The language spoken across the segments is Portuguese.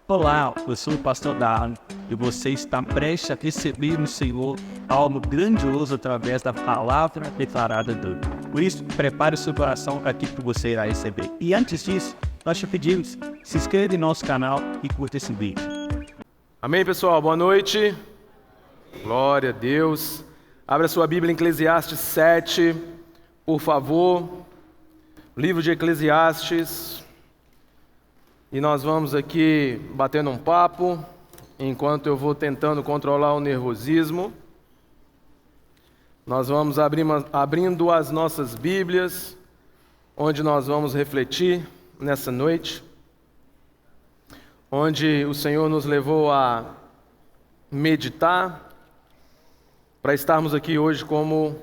Olá, eu sou o pastor Darwin e você está prestes a receber no Senhor algo grandioso através da palavra declarada dele. Por isso, prepare o seu coração para aquilo que você irá receber. E antes disso, nós te pedimos, se inscreva em nosso canal e curta esse vídeo. Amém, pessoal? Boa noite. Glória a Deus. Abra sua Bíblia em Eclesiastes 7, por favor. Livro de Eclesiastes. E nós vamos aqui batendo um papo, enquanto eu vou tentando controlar o nervosismo. Nós vamos abrindo as nossas Bíblias, onde nós vamos refletir nessa noite, onde o Senhor nos levou a meditar, para estarmos aqui hoje como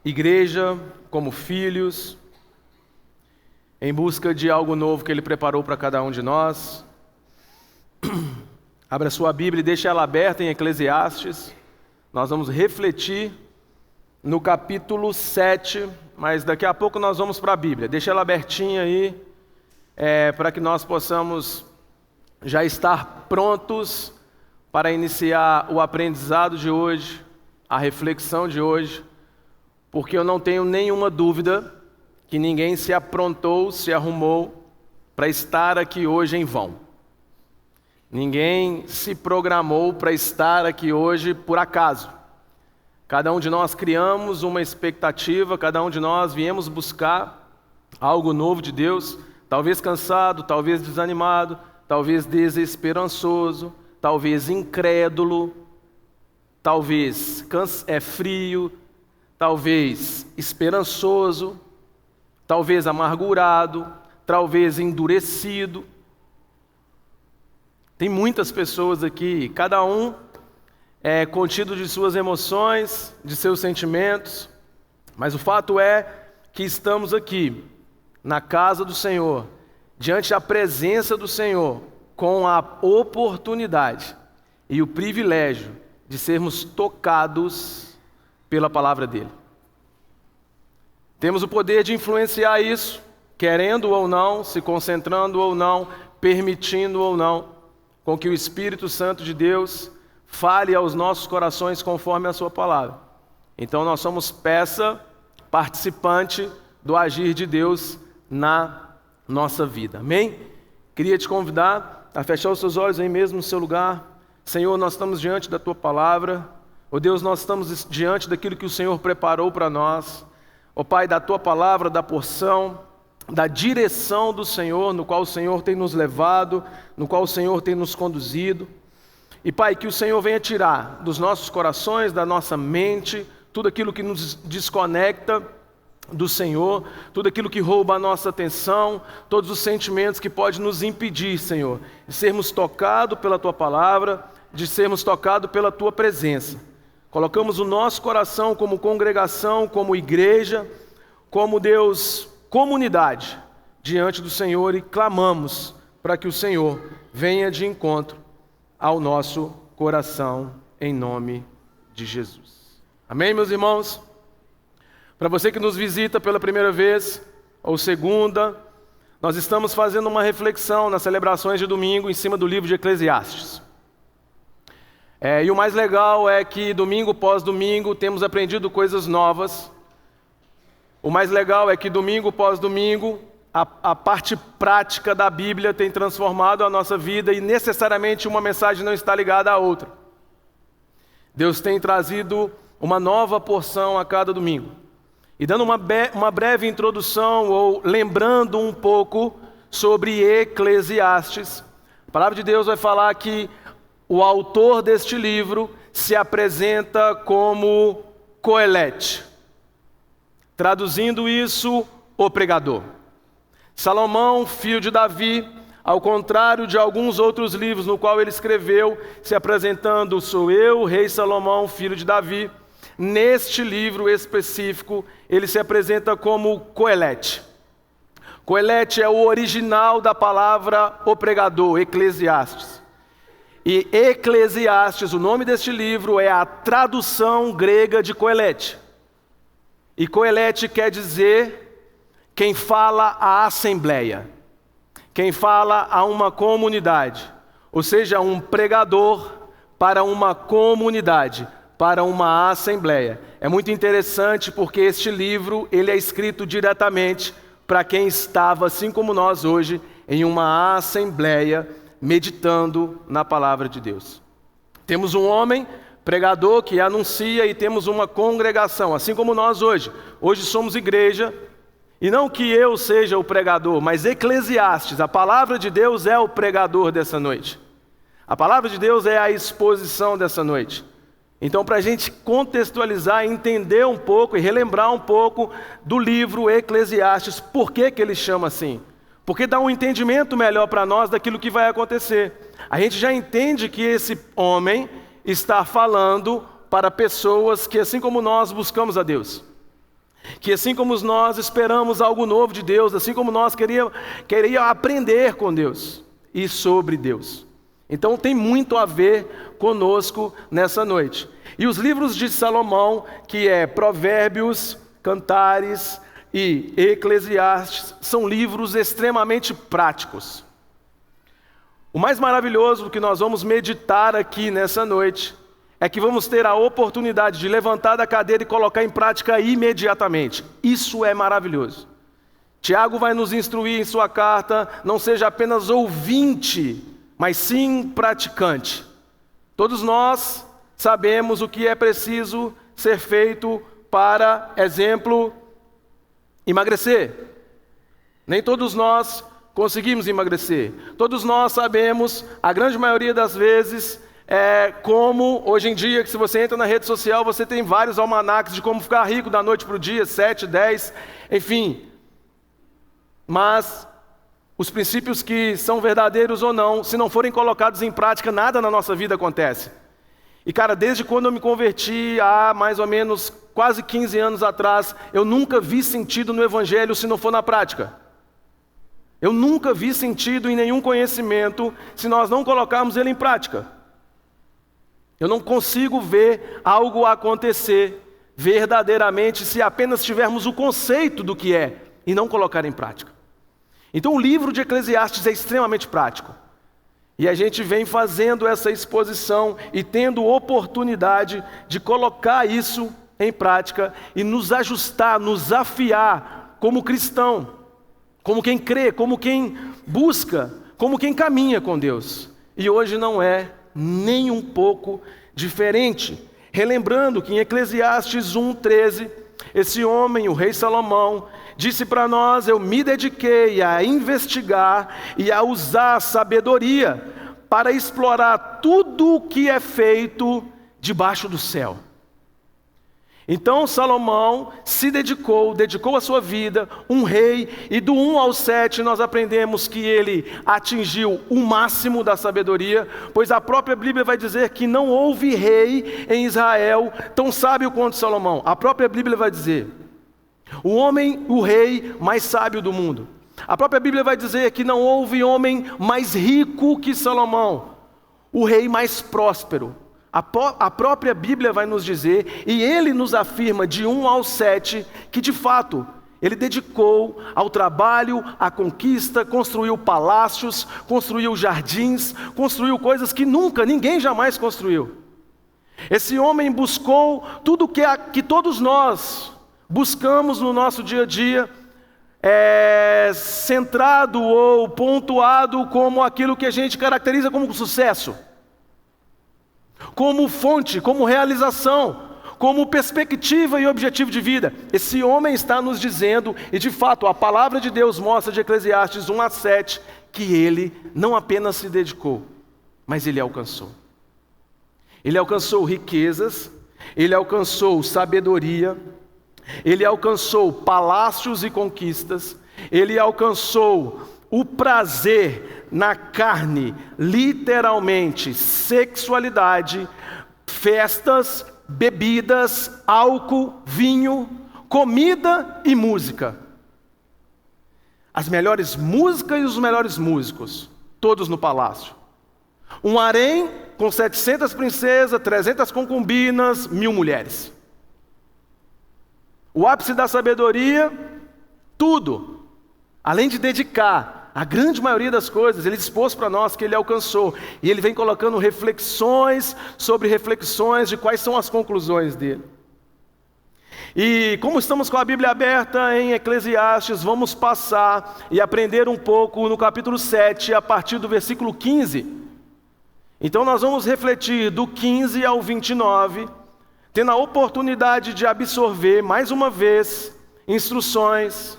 igreja, como filhos, em busca de algo novo que Ele preparou para cada um de nós. Abra sua Bíblia e deixe ela aberta em Eclesiastes. Nós vamos refletir no capítulo 7, mas daqui a pouco nós vamos para a Bíblia. Deixe ela abertinha aí, para que nós possamos já estar prontos para iniciar o aprendizado de hoje, a reflexão de hoje, porque eu não tenho nenhuma dúvida que ninguém se aprontou, se arrumou para estar aqui hoje em vão. Ninguém se programou para estar aqui hoje por acaso. Cada um de nós criamos uma expectativa, cada um de nós viemos buscar algo novo de Deus, talvez cansado, talvez desanimado, talvez desesperançoso, talvez incrédulo, talvez frio, talvez esperançoso, talvez amargurado, talvez endurecido. Tem muitas pessoas aqui, cada um é contido de suas emoções, de seus sentimentos, mas o fato é que estamos aqui, na casa do Senhor, diante da presença do Senhor, com a oportunidade e o privilégio de sermos tocados pela palavra dEle. Temos o poder de influenciar isso, querendo ou não, se concentrando ou não, permitindo ou não, com que o Espírito Santo de Deus fale aos nossos corações conforme a sua palavra. Então nós somos peça, participante do agir de Deus na nossa vida. Amém? Queria te convidar a fechar os seus olhos aí mesmo no seu lugar. Senhor, nós estamos diante da tua palavra. Ó Deus, nós estamos diante daquilo que o Senhor preparou para nós. Ó Pai, da tua palavra, da porção, da direção do Senhor, no qual o Senhor tem nos levado, no qual o Senhor tem nos conduzido. E Pai, que o Senhor venha tirar dos nossos corações, da nossa mente, tudo aquilo que nos desconecta do Senhor, tudo aquilo que rouba a nossa atenção, todos os sentimentos que podem nos impedir, Senhor, de sermos tocados pela tua palavra, de sermos tocados pela tua presença. Colocamos o nosso coração como congregação, como igreja, como Deus, comunidade, diante do Senhor e clamamos para que o Senhor venha de encontro ao nosso coração, em nome de Jesus. Amém, meus irmãos? Para você que nos visita pela primeira vez ou segunda, nós estamos fazendo uma reflexão nas celebrações de domingo em cima do livro de Eclesiastes. E o mais legal é que domingo após domingo temos aprendido coisas novas. O mais legal é que domingo após domingo a parte prática da Bíblia tem transformado a nossa vida e necessariamente uma mensagem não está ligada à outra. Deus tem trazido uma nova porção a cada domingo. E dando uma breve introdução ou lembrando um pouco sobre Eclesiastes, a palavra de Deus vai falar que o autor deste livro se apresenta como Coelete. Traduzindo isso, o pregador. Salomão, filho de Davi, ao contrário de alguns outros livros no qual ele escreveu, se apresentando, sou eu, rei Salomão, filho de Davi. Neste livro específico, ele se apresenta como Coelete. Coelete é o original da palavra o pregador, Eclesiastes. E Eclesiastes, o nome deste livro, é a tradução grega de Coelete. E Coelete quer dizer quem fala à assembleia, quem fala a uma comunidade, ou seja, um pregador para uma comunidade, para uma assembleia. É muito interessante porque este livro ele é escrito diretamente para quem estava, assim como nós hoje, em uma assembleia, meditando na palavra de Deus. Temos um homem pregador que anuncia e temos uma congregação, assim como nós hoje. Hoje somos igreja, e não que eu seja o pregador, mas Eclesiastes, a palavra de Deus é o pregador dessa noite. A palavra de Deus é a exposição dessa noite. Então, para a gente contextualizar, entender um pouco e relembrar um pouco do livro Eclesiastes, por que ele chama assim? Porque dá um entendimento melhor para nós daquilo que vai acontecer. A gente já entende que esse homem está falando para pessoas que, assim como nós, buscamos a Deus. Que assim como nós esperamos algo novo de Deus, assim como nós queríamos aprender com Deus e sobre Deus. Então tem muito a ver conosco nessa noite. E os livros de Salomão, que é Provérbios, Cantares e Eclesiastes, são livros extremamente práticos. O mais maravilhoso que nós vamos meditar aqui nessa noite é que vamos ter a oportunidade de levantar da cadeira e colocar em prática imediatamente. Isso é maravilhoso. Tiago vai nos instruir em sua carta, não seja apenas ouvinte, mas sim praticante. Todos nós sabemos o que é preciso ser feito para, exemplo, emagrecer. Nem todos nós conseguimos emagrecer. Todos nós sabemos, a grande maioria das vezes, como hoje em dia, que se você entra na rede social, você tem vários almanaques de como ficar rico da noite para o dia, 7, 10, enfim. Mas os princípios que são verdadeiros ou não, se não forem colocados em prática, nada na nossa vida acontece. E cara, desde quando eu me converti, há mais ou menos quase 15 anos atrás, eu nunca vi sentido no Evangelho se não for na prática. Eu nunca vi sentido em nenhum conhecimento se nós não colocarmos ele em prática. Eu não consigo ver algo acontecer verdadeiramente se apenas tivermos o conceito do que é e não colocar em prática. Então o livro de Eclesiastes é extremamente prático. E a gente vem fazendo essa exposição e tendo oportunidade de colocar isso em prática e nos ajustar, nos afiar como cristão, como quem crê, como quem busca, como quem caminha com Deus. E hoje não é nem um pouco diferente. Relembrando que em Eclesiastes 1:13, esse homem, o rei Salomão, disse para nós: eu me dediquei a investigar e a usar a sabedoria para explorar tudo o que é feito debaixo do céu. Então Salomão se dedicou a sua vida, um rei, e do 1 ao 7 nós aprendemos que ele atingiu o máximo da sabedoria, pois a própria Bíblia vai dizer que não houve rei em Israel tão sábio quanto Salomão. A própria Bíblia vai dizer, o rei mais sábio do mundo. A própria Bíblia vai dizer que não houve homem mais rico que Salomão, o rei mais próspero. A própria Bíblia vai nos dizer, e ele nos afirma de 1 ao 7, que de fato ele dedicou ao trabalho, à conquista, construiu palácios, construiu jardins, construiu coisas que ninguém jamais construiu. Esse homem buscou tudo que todos nós buscamos no nosso dia a dia, centrado ou pontuado como aquilo que a gente caracteriza como sucesso, como fonte, como realização, como perspectiva e objetivo de vida. Esse homem está nos dizendo, e de fato a palavra de Deus mostra de Eclesiastes 1 a 7, que ele não apenas se dedicou, mas ele alcançou. Ele alcançou riquezas, ele alcançou sabedoria, ele alcançou palácios e conquistas, ele alcançou o prazer na carne, literalmente, sexualidade, festas, bebidas, álcool, vinho, comida e música. As melhores músicas e os melhores músicos, todos no palácio. Um harém com 700 princesas, 300 concubinas, 1000 mulheres. O ápice da sabedoria, tudo. Além de dedicar a grande maioria das coisas, ele expôs para nós que ele alcançou. E ele vem colocando reflexões sobre reflexões de quais são as conclusões dele. E como estamos com a Bíblia aberta em Eclesiastes, vamos passar e aprender um pouco no capítulo 7, a partir do versículo 15. Então nós vamos refletir do 15 ao 29, tendo a oportunidade de absorver mais uma vez instruções,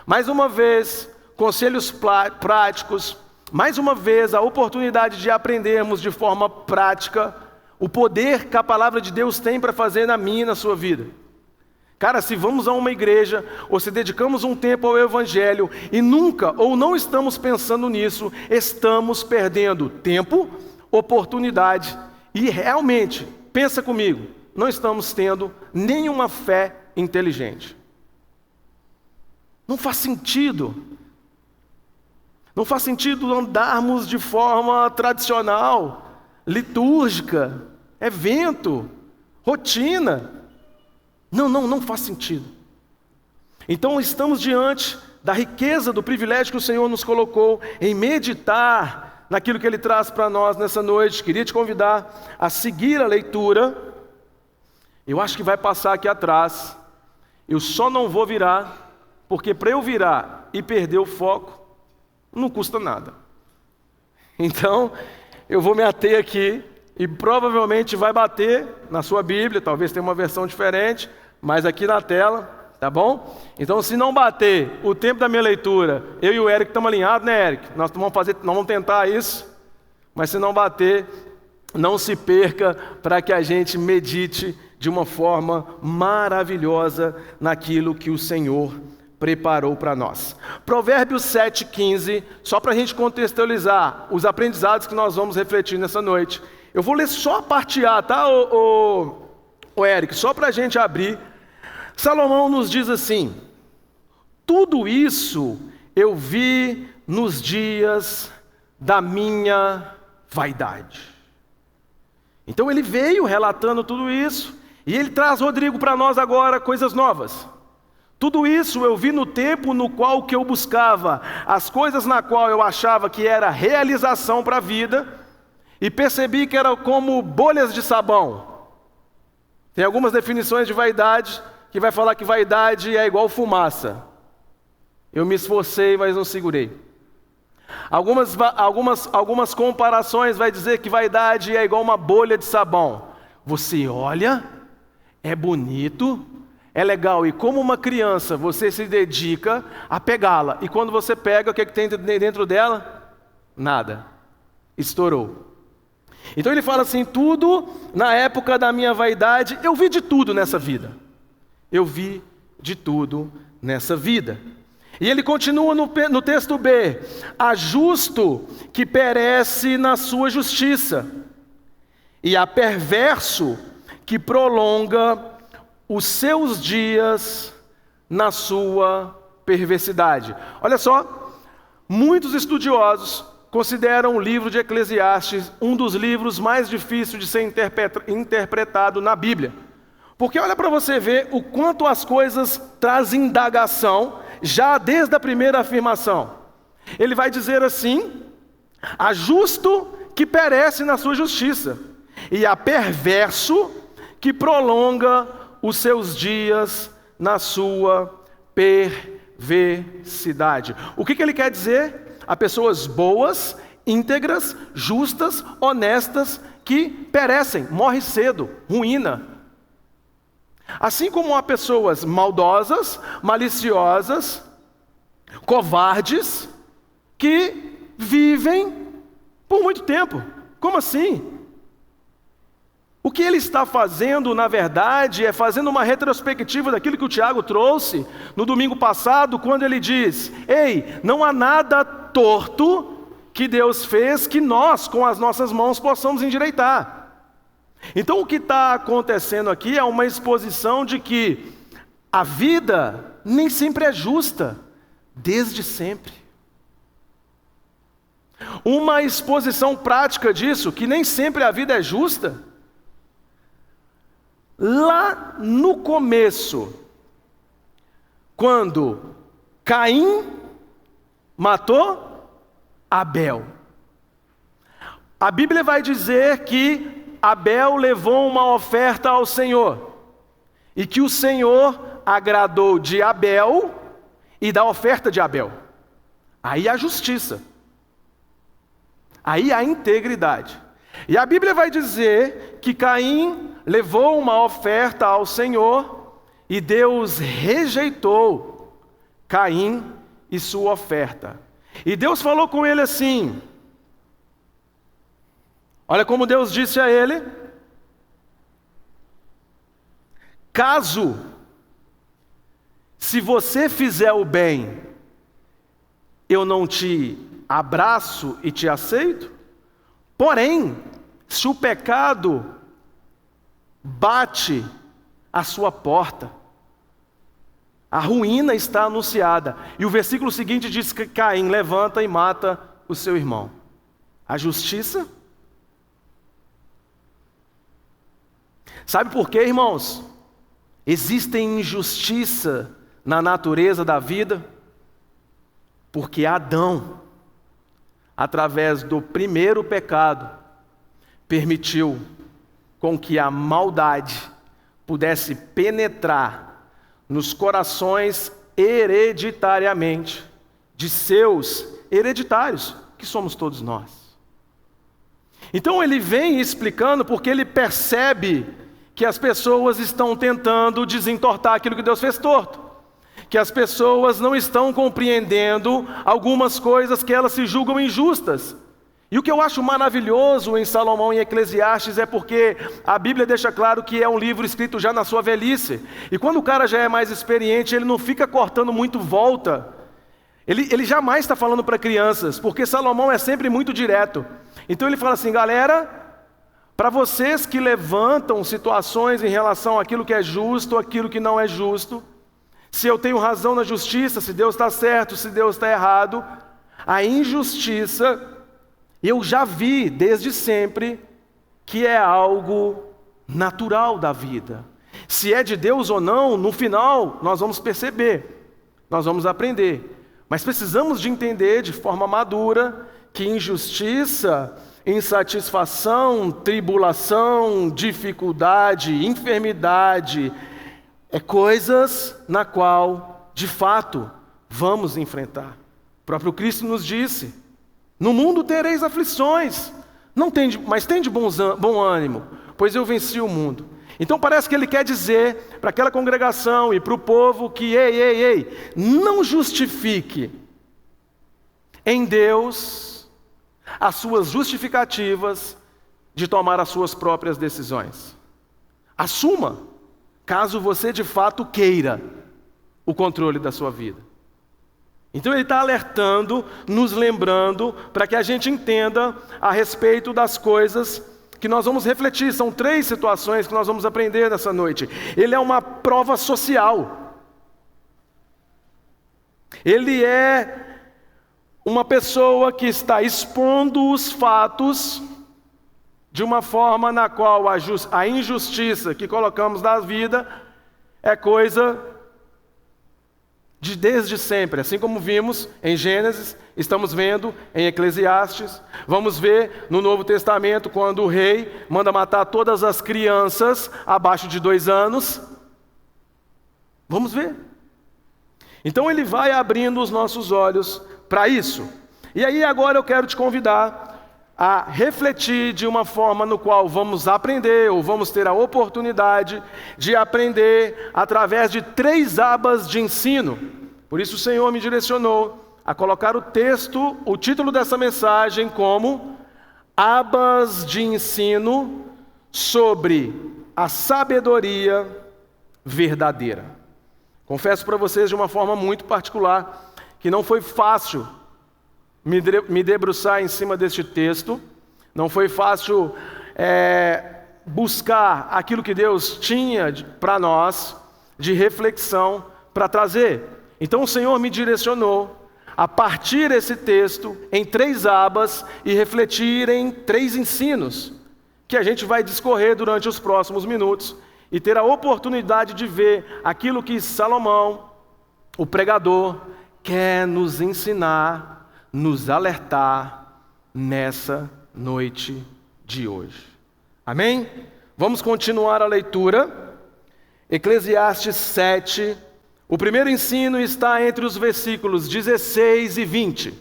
mais uma vez conselhos práticos, mais uma vez a oportunidade de aprendermos de forma prática o poder que a palavra de Deus tem para fazer na minha e na sua vida. Cara, se vamos a uma igreja, ou se dedicamos um tempo ao Evangelho, e nunca, ou não estamos pensando nisso, estamos perdendo tempo, oportunidade, e realmente, pensa comigo, não estamos tendo nenhuma fé inteligente. Não faz sentido. Não faz sentido andarmos de forma tradicional, litúrgica, evento, rotina. Não faz sentido. Então estamos diante da riqueza, do privilégio que o Senhor nos colocou em meditar naquilo que Ele traz para nós nessa noite. Queria te convidar a seguir a leitura. Eu acho que vai passar aqui atrás. Eu só não vou virar, porque para eu virar e perder o foco, não custa nada. Então, eu vou me ater aqui e provavelmente vai bater na sua Bíblia, talvez tenha uma versão diferente, mas aqui na tela, tá bom? Então, se não bater o tempo da minha leitura, eu e o Eric estamos alinhados, né, Eric? Nós vamos tentar isso, mas se não bater, não se perca para que a gente medite de uma forma maravilhosa naquilo que o Senhor preparou para nós. Provérbios 7,15, só para a gente contextualizar os aprendizados que nós vamos refletir nessa noite. Eu vou ler só a parte A, tá, o Eric? Só para a gente abrir. Salomão nos diz assim: tudo isso eu vi nos dias da minha vaidade. Então ele veio relatando tudo isso, e ele traz, Rodrigo, para nós agora coisas novas. Tudo isso eu vi no tempo no qual que eu buscava as coisas na qual eu achava que era realização para a vida, e percebi que era como bolhas de sabão. Tem algumas definições de vaidade que vai falar que vaidade é igual fumaça. Eu me esforcei, mas não segurei. Algumas comparações vai dizer que vaidade é igual uma bolha de sabão. Você olha, é bonito, é legal, e como uma criança, você se dedica a pegá-la. E quando você pega, o que tem dentro dela? Nada. Estourou. Então ele fala assim: tudo na época da minha vaidade, eu vi de tudo nessa vida. Eu vi de tudo nessa vida. E ele continua no texto B: há justo que perece na sua justiça, e há perverso que prolonga os seus dias na sua perversidade. Olha só, muitos estudiosos consideram o livro de Eclesiastes um dos livros mais difíceis de ser interpretado na Bíblia. Porque olha para você ver o quanto as coisas trazem indagação, já desde a primeira afirmação. Ele vai dizer assim: há justo que perece na sua justiça, e há perverso que prolonga os seus dias na sua perversidade. O que ele quer dizer? Há pessoas boas, íntegras, justas, honestas, que perecem, morrem cedo, ruína. Assim como há pessoas maldosas, maliciosas, covardes, que vivem por muito tempo. Como assim? O que ele está fazendo, na verdade, é fazendo uma retrospectiva daquilo que o Tiago trouxe no domingo passado, quando ele diz: ei, não há nada torto que Deus fez que nós, com as nossas mãos, possamos endireitar. Então o que está acontecendo aqui é uma exposição de que a vida nem sempre é justa, desde sempre. Uma exposição prática disso, que nem sempre a vida é justa. Lá no começo, quando Caim matou Abel. A Bíblia vai dizer que Abel levou uma oferta ao Senhor e que o Senhor agradou de Abel e da oferta de Abel. Aí há justiça, aí há integridade. E a Bíblia vai dizer que Caim levou uma oferta ao Senhor e Deus rejeitou Caim e sua oferta. E Deus falou com ele assim, olha como Deus disse a ele: caso, se você fizer o bem, eu não te abraço e te aceito. Porém, se o pecado bate à sua porta, a ruína está anunciada. E o versículo seguinte diz que Caim levanta e mata o seu irmão. A justiça? Sabe por quê, irmãos? Existe injustiça na natureza da vida, porque Adão, através do primeiro pecado, permitiu com que a maldade pudesse penetrar nos corações hereditariamente de seus hereditários, que somos todos nós. Então ele vem explicando porque ele percebe que as pessoas estão tentando desentortar aquilo que Deus fez torto, que as pessoas não estão compreendendo algumas coisas que elas se julgam injustas. E o que eu acho maravilhoso em Salomão e Eclesiastes é porque a Bíblia deixa claro que é um livro escrito já na sua velhice. E quando o cara já é mais experiente, ele não fica cortando muito volta. Ele jamais está falando para crianças, porque Salomão é sempre muito direto. Então ele fala assim: galera, para vocês que levantam situações em relação àquilo que é justo, aquilo que não é justo, se eu tenho razão na justiça, se Deus está certo, se Deus está errado, a injustiça, eu já vi desde sempre que é algo natural da vida. Se é de Deus ou não, no final nós vamos perceber, nós vamos aprender. Mas precisamos de entender de forma madura que injustiça, insatisfação, tribulação, dificuldade, enfermidade, é coisas na qual, de fato, vamos enfrentar. O próprio Cristo nos disse: no mundo tereis aflições, mas tende bom ânimo, pois eu venci o mundo. Então parece que ele quer dizer para aquela congregação e para o povo que, ei, não justifique em Deus as suas justificativas de tomar as suas próprias decisões. Assuma, caso você de fato queira o controle da sua vida. Então ele está alertando, nos lembrando, para que a gente entenda a respeito das coisas que nós vamos refletir. São 3 situações que nós vamos aprender nessa noite. Ele é uma prova social. Ele é uma pessoa que está expondo os fatos de uma forma na qual a injustiça que colocamos na vida é coisa de desde sempre, assim como vimos em Gênesis, estamos vendo em Eclesiastes, vamos ver no Novo Testamento quando o rei manda matar todas as crianças abaixo de 2 anos. Vamos ver. Então ele vai abrindo os nossos olhos para isso. E aí agora eu quero te convidar a refletir de uma forma no qual vamos aprender, ou vamos ter a oportunidade de aprender através de 3 abas de ensino. Por isso o Senhor me direcionou a colocar o título dessa mensagem como abas de ensino sobre a sabedoria verdadeira. Confesso para vocês de uma forma muito particular que não foi fácil me debruçar em cima deste texto, não foi fácil buscar aquilo que Deus tinha para nós, de reflexão, para trazer. Então o Senhor me direcionou a partir desse texto em 3 abas e refletir em 3 ensinos, que a gente vai discorrer durante os próximos minutos, e ter a oportunidade de ver aquilo que Salomão, o pregador, quer nos ensinar, nos alertar nessa noite de hoje. Amém? Vamos continuar a leitura. Eclesiastes 7. O primeiro ensino está entre os versículos 16 e 20.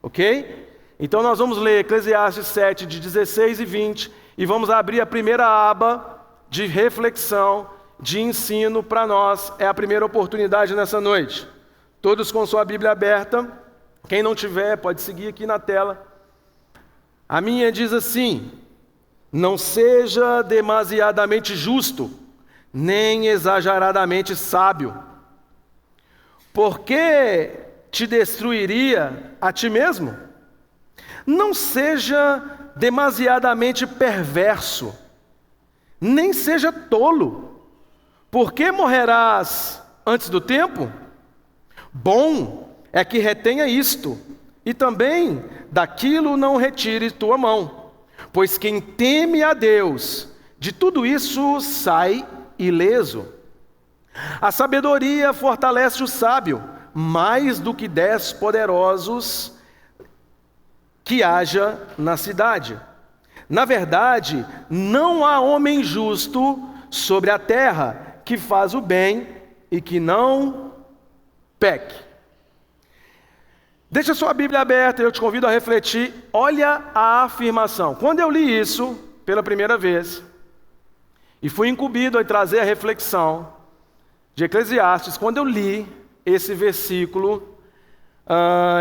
Ok? Então nós vamos ler Eclesiastes 7, de 16 e 20, e vamos abrir a primeira aba de reflexão, de ensino para nós. É a primeira oportunidade nessa noite. Todos com sua Bíblia aberta. Quem não tiver, pode seguir aqui na tela. A minha diz assim: não seja demasiadamente justo, nem exageradamente sábio, porque te destruiria a ti mesmo. Não seja demasiadamente perverso, nem seja tolo, porque morrerás antes do tempo. Bom é que retenha isto, e também daquilo não retire tua mão, pois quem teme a Deus, de tudo isso sai ileso. A sabedoria fortalece o sábio, mais do que 10 poderosos que haja na cidade. Na verdade, não há homem justo sobre a terra que faz o bem e que não peque. Deixa sua Bíblia aberta, eu te convido a refletir. Olha a afirmação. Quando eu li isso pela primeira vez, e fui incumbido a trazer a reflexão de Eclesiastes, quando eu li esse versículo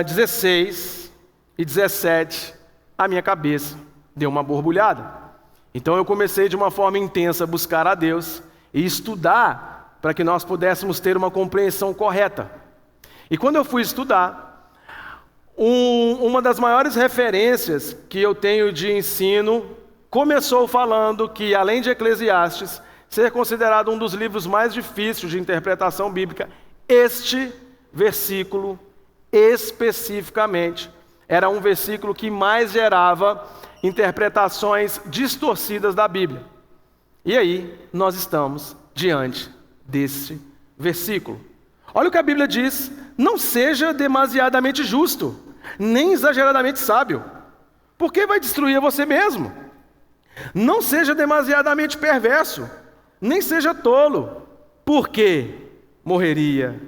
16 e 17, a minha cabeça deu uma borbulhada. Então eu comecei de uma forma intensa a buscar a Deus e estudar para que nós pudéssemos ter uma compreensão correta. E quando eu fui estudar, uma das maiores referências que eu tenho de ensino começou falando que, além de Eclesiastes ser considerado um dos livros mais difíceis de interpretação bíblica, este versículo especificamente era um versículo que mais gerava interpretações distorcidas da Bíblia. E aí, nós estamos diante desse versículo. Olha o que a Bíblia diz: não seja demasiadamente justo, nem exageradamente sábio, porque vai destruir a você mesmo. Não seja demasiadamente perverso, nem seja tolo, porque morreria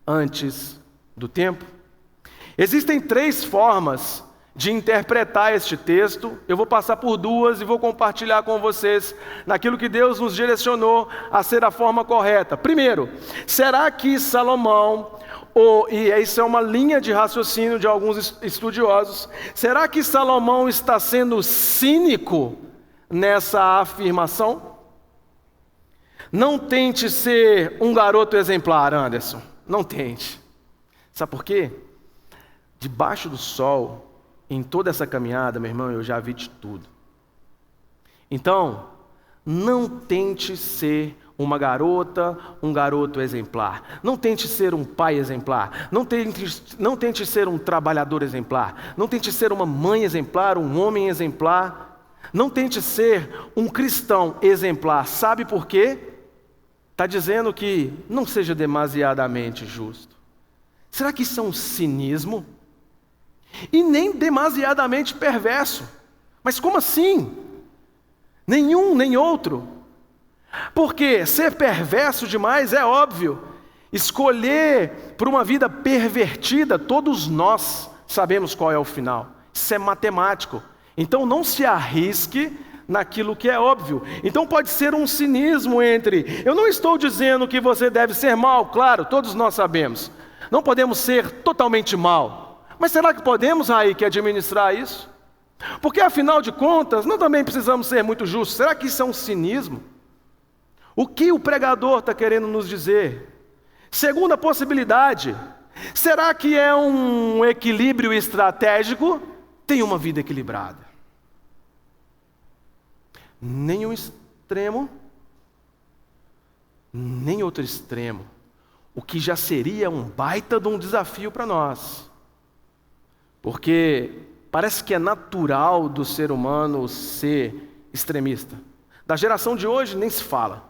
antes do tempo. Existem 3 formas de interpretar este texto. Eu vou passar por 2 e vou compartilhar com vocês naquilo que Deus nos direcionou a ser a forma correta. Primeiro, será que Salomão, e isso é uma linha de raciocínio de alguns estudiosos, será que Salomão está sendo cínico nessa afirmação? Não tente ser um garoto exemplar, Anderson. Não tente. Sabe por quê? Debaixo do sol, em toda essa caminhada, meu irmão, eu já vi de tudo. Então, não tente ser uma garota, um garoto exemplar. Não tente ser um pai exemplar. Não tente ser um trabalhador exemplar. Não tente ser uma mãe exemplar, um homem exemplar. Não tente ser um cristão exemplar. Sabe por quê? Está dizendo que não seja demasiadamente justo. Será que isso é um cinismo? E nem demasiadamente perverso. Mas como assim? Nenhum, nem outro. Porque ser perverso demais é óbvio. Escolher por uma vida pervertida, todos nós sabemos qual é o final. Isso é matemático. Então não se arrisque naquilo que é óbvio. Então pode ser um cinismo entre... Eu não estou dizendo que você deve ser mal, claro, todos nós sabemos. Não podemos ser totalmente mal. Mas será que podemos, Raí, que administrar isso? Porque afinal de contas, nós também precisamos ser muito justos. Será que isso é um cinismo? O que o pregador está querendo nos dizer? Segunda possibilidade, será que é um equilíbrio estratégico? Tem uma vida equilibrada. Nem um extremo, nem outro extremo. O que já seria um baita de um desafio para nós. Porque parece que é natural do ser humano ser extremista. Da geração de hoje nem se fala.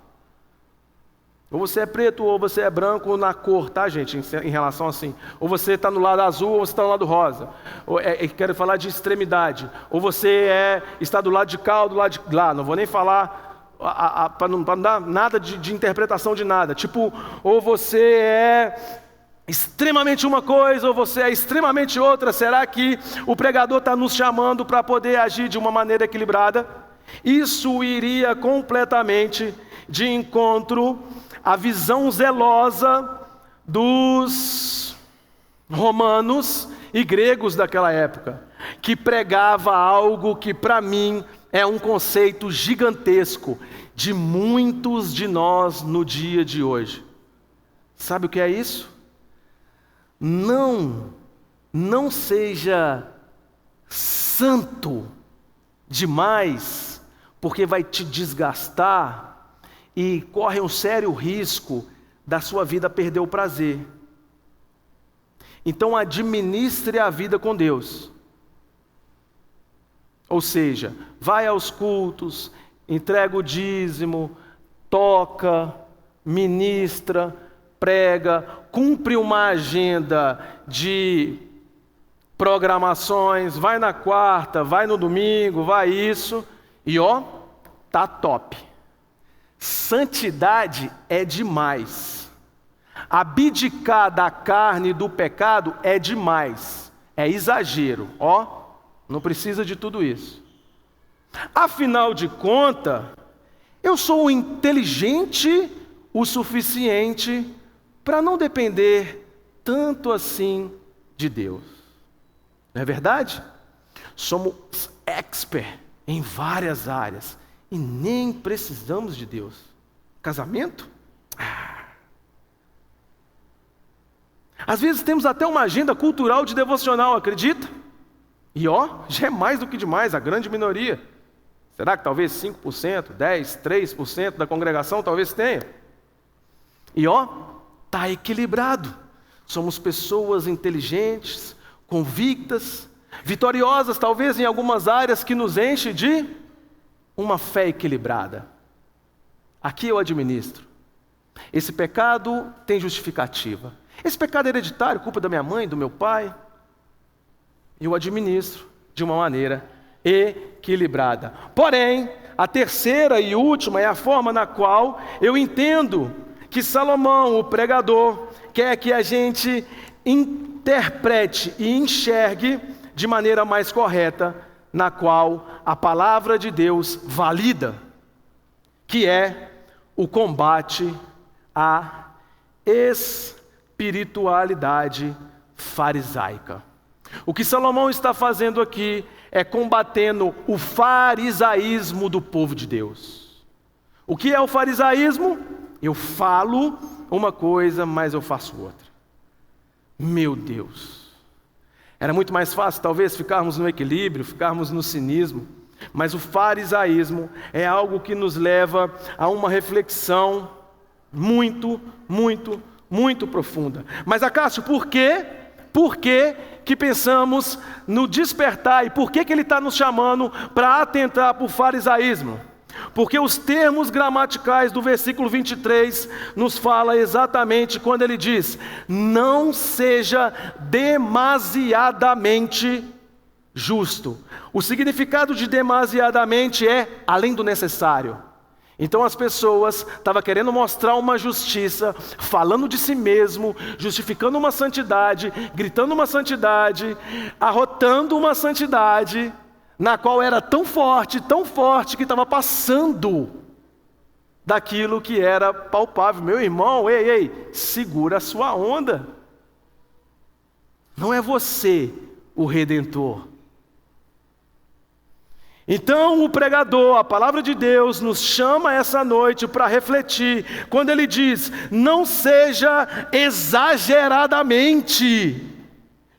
Ou você é preto, ou você é branco na cor, tá, gente? Em relação assim. Ou você está no lado azul, ou você está no lado rosa. Quero falar de extremidade. Ou você está do lado de cá, ou do lado de lá. Não vou nem falar para não dar nada de interpretação de nada. Tipo, ou você é extremamente uma coisa, ou você é extremamente outra. Será que o pregador está nos chamando para poder agir de uma maneira equilibrada? Isso iria completamente de encontro à visão zelosa dos romanos e gregos daquela época, que pregava algo que para mim é um conceito gigantesco de muitos de nós no dia de hoje. Sabe o que é isso? Não seja santo demais, porque vai te desgastar e corre um sério risco da sua vida perder o prazer. Então administre a vida com Deus. Ou seja, vai aos cultos, entrega o dízimo, toca, ministra, prega, cumpre uma agenda de programações, vai na quarta, vai no domingo, vai isso, e tá top. Santidade é demais. Abdicar da carne e do pecado é demais. É exagero, não precisa de tudo isso. Afinal de contas, eu sou inteligente o suficiente para não depender tanto assim de Deus. Não é verdade? Somos expert em várias áreas e nem precisamos de Deus. Casamento? Às vezes temos até uma agenda cultural de devocional, acredita? E já é mais do que demais, a grande minoria. Será que talvez 5%, 10%, 3% da congregação talvez tenha? E está equilibrado. Somos pessoas inteligentes, convictas, vitoriosas talvez em algumas áreas que nos enche de uma fé equilibrada. Aqui eu administro. Esse pecado tem justificativa. Esse pecado é hereditário, culpa da minha mãe, do meu pai. Eu administro de uma maneira equilibrada. Porém, a terceira e última é a forma na qual eu entendo que Salomão, o pregador, quer que a gente interprete e enxergue de maneira mais correta, na qual a palavra de Deus valida, que é o combate à espiritualidade farisaica. O que Salomão está fazendo aqui é combatendo o farisaísmo do povo de Deus. O que é o farisaísmo? Eu falo uma coisa, mas eu faço outra. Meu Deus! Era muito mais fácil, talvez, ficarmos no equilíbrio, ficarmos no cinismo. Mas o farisaísmo é algo que nos leva a uma reflexão muito, muito, muito profunda. Mas, Acácio, por quê? Por que pensamos no despertar e por que ele está nos chamando para atentar para o farisaísmo? Porque os termos gramaticais do versículo 23 nos fala exatamente quando ele diz: não seja demasiadamente justo. O significado de demasiadamente é além do necessário. Então as pessoas estavam querendo mostrar uma justiça, falando de si mesmo, justificando uma santidade, gritando uma santidade, arrotando uma santidade, na qual era tão forte que estava passando daquilo que era palpável. Meu irmão, ei, segura a sua onda. Não é você o Redentor. Então o pregador, a palavra de Deus, nos chama essa noite para refletir, quando ele diz: não seja exageradamente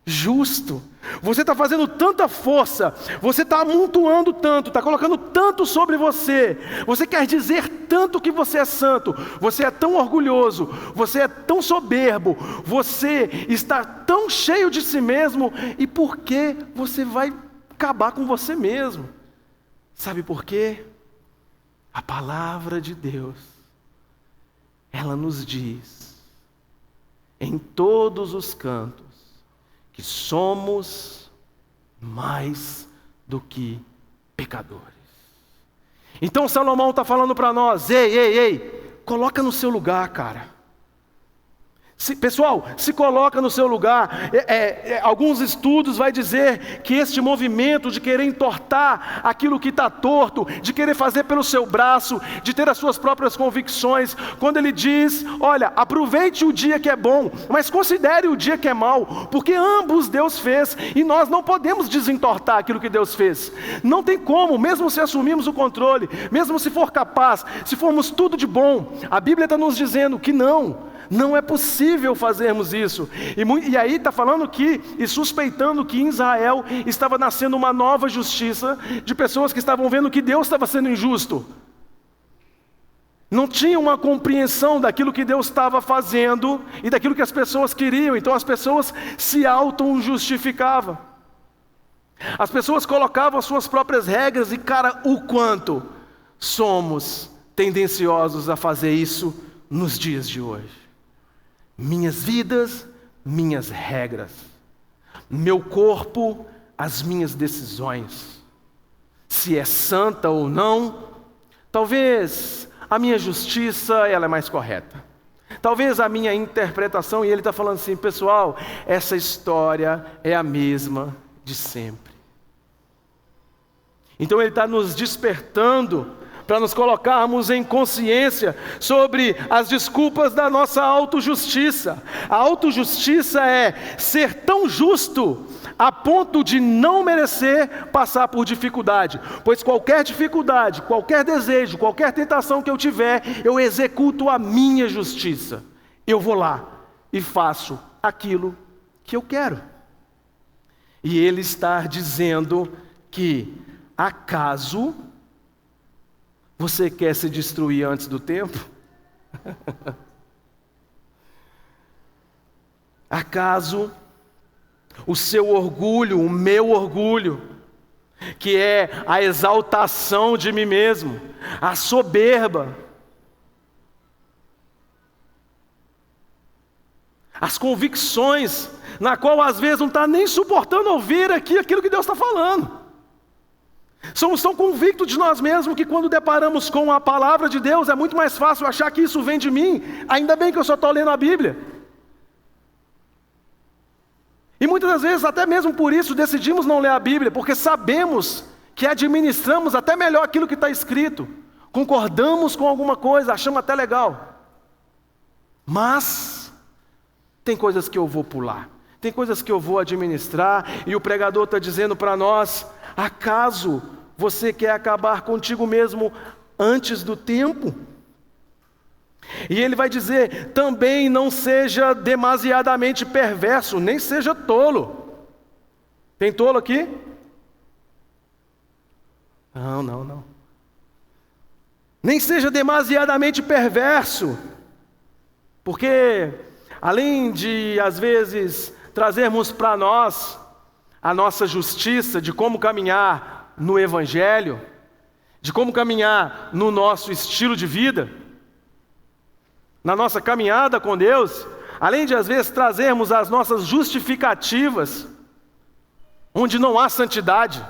justo. Você está fazendo tanta força, você está amontoando tanto, está colocando tanto sobre você, você quer dizer tanto que você é santo, você é tão orgulhoso, você é tão soberbo, você está tão cheio de si mesmo, e por que você vai acabar com você mesmo? Sabe por quê? A palavra de Deus ela nos diz, em todos os cantos, que somos mais do que pecadores. Então Salomão está falando para nós, ei, coloca no seu lugar, cara. Pessoal, se coloca no seu lugar. Alguns estudos vai dizer que este movimento de querer entortar aquilo que está torto, de querer fazer pelo seu braço, de ter as suas próprias convicções, quando ele diz, olha, aproveite o dia que é bom, mas considere o dia que é mau, porque ambos Deus fez, e nós não podemos desentortar aquilo que Deus fez. Não tem como, mesmo se assumirmos o controle, mesmo se for capaz, se formos tudo de bom, a Bíblia está nos dizendo que não é possível fazermos isso. E aí está falando e suspeitando que em Israel estava nascendo uma nova justiça, de pessoas que estavam vendo que Deus estava sendo injusto. Não tinha uma compreensão daquilo que Deus estava fazendo e daquilo que as pessoas queriam. Então as pessoas se auto-justificavam. As pessoas colocavam as suas próprias regras e, cara, o quanto somos tendenciosos a fazer isso nos dias de hoje. Minhas vidas, minhas regras. Meu corpo, as minhas decisões. Se é santa ou não, talvez a minha justiça ela é mais correta. Talvez a minha interpretação, e ele está falando assim, pessoal, essa história é a mesma de sempre. Então ele está nos despertando para nos colocarmos em consciência sobre as desculpas da nossa autojustiça. A autojustiça é ser tão justo a ponto de não merecer passar por dificuldade, pois qualquer dificuldade, qualquer desejo, qualquer tentação que eu tiver, eu executo a minha justiça. Eu vou lá e faço aquilo que eu quero. E ele está dizendo que, acaso você quer se destruir antes do tempo? Acaso o seu orgulho, o meu orgulho, que é a exaltação de mim mesmo, a soberba, as convicções, na qual às vezes não está nem suportando ouvir aquilo que Deus está falando. Somos tão convictos de nós mesmos que quando deparamos com a palavra de Deus é muito mais fácil achar que isso vem de mim. Ainda bem que eu só estou lendo a Bíblia. E muitas das vezes, até mesmo por isso, decidimos não ler a Bíblia, porque sabemos que administramos até melhor aquilo que está escrito. Concordamos com alguma coisa, achamos até legal. Mas tem coisas que eu vou pular, tem coisas que eu vou administrar, e o pregador está dizendo para nós, acaso você quer acabar contigo mesmo antes do tempo? E ele vai dizer, também não seja demasiadamente perverso, nem seja tolo. Tem tolo aqui? Não. Nem seja demasiadamente perverso, porque além de, às vezes, trazermos para nós a nossa justiça de como caminhar no Evangelho, de como caminhar no nosso estilo de vida, na nossa caminhada com Deus, além de às vezes trazermos as nossas justificativas, onde não há santidade,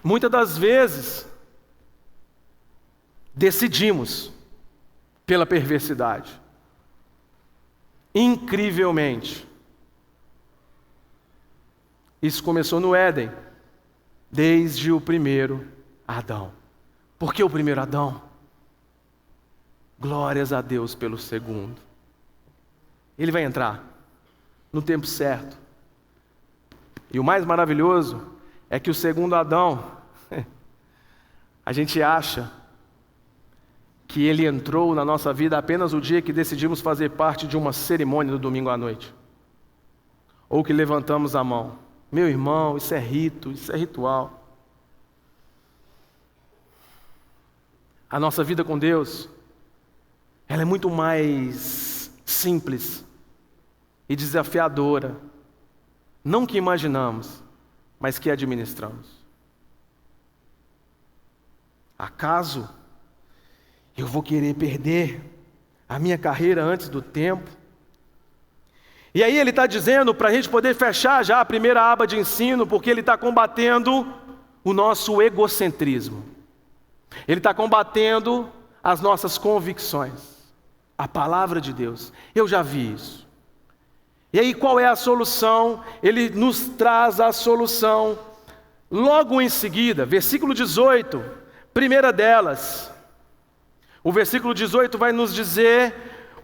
muitas das vezes decidimos pela perversidade. Incrivelmente. Isso começou no Éden, desde o primeiro Adão. Por que o primeiro Adão? Glórias a Deus pelo segundo. Ele vai entrar no tempo certo. E o mais maravilhoso é que o segundo Adão, a gente acha que ele entrou na nossa vida apenas o dia que decidimos fazer parte de uma cerimônia no domingo à noite. Ou que levantamos a mão. Meu irmão, isso é rito, isso é ritual. A nossa vida com Deus, ela é muito mais simples e desafiadora. Não que imaginamos, mas que administramos. Acaso eu vou querer perder a minha carreira antes do tempo? E aí ele está dizendo para a gente poder fechar já a primeira aba de ensino, porque ele está combatendo o nosso egocentrismo. Ele está combatendo as nossas convicções. A palavra de Deus. Eu já vi isso. E aí qual é a solução? Ele nos traz a solução. Logo em seguida, versículo 18, primeira delas. O versículo 18 vai nos dizer: